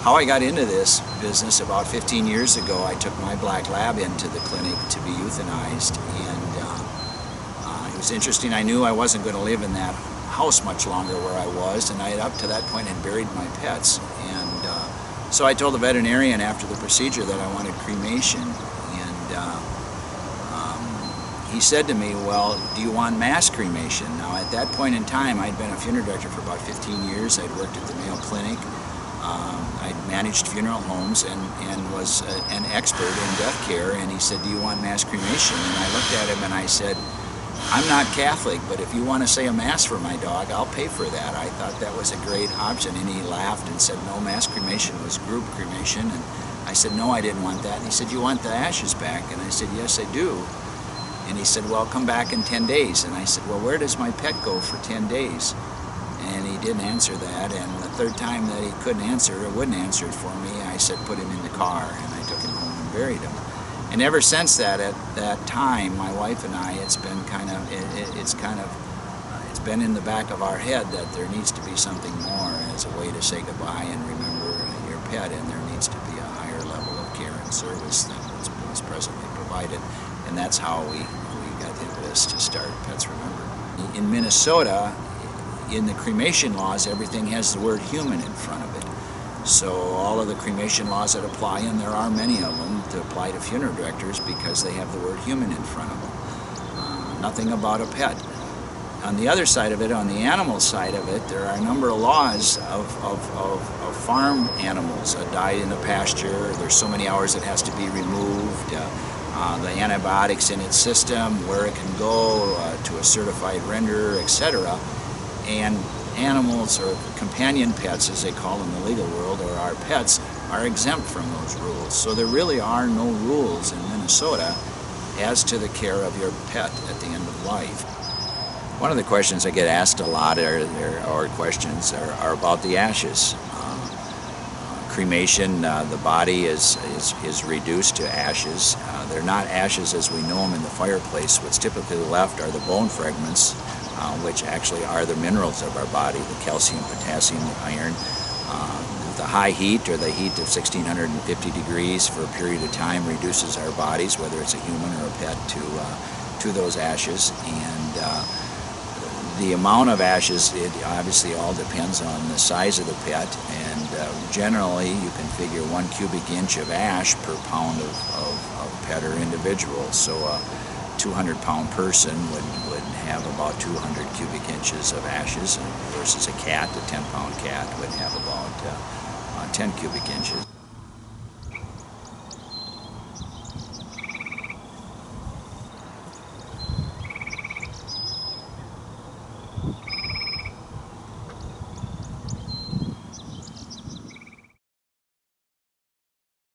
How I got into this business about 15 years ago, I took my black lab into the clinic to be euthanized, and it was interesting. I knew I wasn't going to live in that house much longer where I was, and I had up to that point had buried my pets, and so I told the veterinarian after the procedure that I wanted cremation, and he said to me, well, do you want mass cremation? Now at that point in time, I'd been a funeral director for about 15 years. I'd worked at the Mayo Clinic. I'd managed funeral homes and was an expert in death care, and he said, do you want mass cremation? And I looked at him and I said, I'm not Catholic, but if you want to say a mass for my dog, I'll pay for that. I thought that was a great option, and he laughed and said, no, mass cremation was group cremation. And I said, no, I didn't want that. And he said, you want the ashes back? And I said, yes, I do. And he said, well, come back in 10 days. And I said, well, where does my pet go for 10 days? And he didn't answer that, and the third time that he couldn't answer or wouldn't answer it for me, I said put him in the car, and I took him home and buried him. And ever since that, at that time, my wife and I, it's been it's been in the back of our head that there needs to be something more as a way to say goodbye and remember your pet, and there needs to be a higher level of care and service than what's presently provided. And that's how we got the impetus to start Pets Remembered. In Minnesota, in the cremation laws, everything has the word human in front of it. So all of the cremation laws that apply, and there are many of them, to apply to funeral directors because they have the word human in front of them. Nothing about a pet. On the other side of it, on the animal side of it, there are a number of laws of farm animals that die in the pasture. There's so many hours it has to be removed. The antibiotics in its system, where it can go to a certified renderer, etc. And animals, or companion pets as they call in the legal world, or our pets, are exempt from those rules. So there really are no rules in Minnesota as to the care of your pet at the end of life. One of the questions I get asked a lot are about the ashes. Cremation, the body is reduced to ashes. They're not ashes as we know them in the fireplace. What's typically left are the bone fragments, which actually are the minerals of our body, the calcium, potassium, the iron. The high heat, or the heat of 1650 degrees for a period of time, reduces our bodies, whether it's a human or a pet, to those ashes. And the amount of ashes, it obviously all depends on the size of the pet, and generally you can figure 1 cubic inch of ash per pound of pet or individual. So a 200-pound person would have about 200 cubic inches of ashes, versus a cat, a 10-pound cat, would have about 10 cubic inches.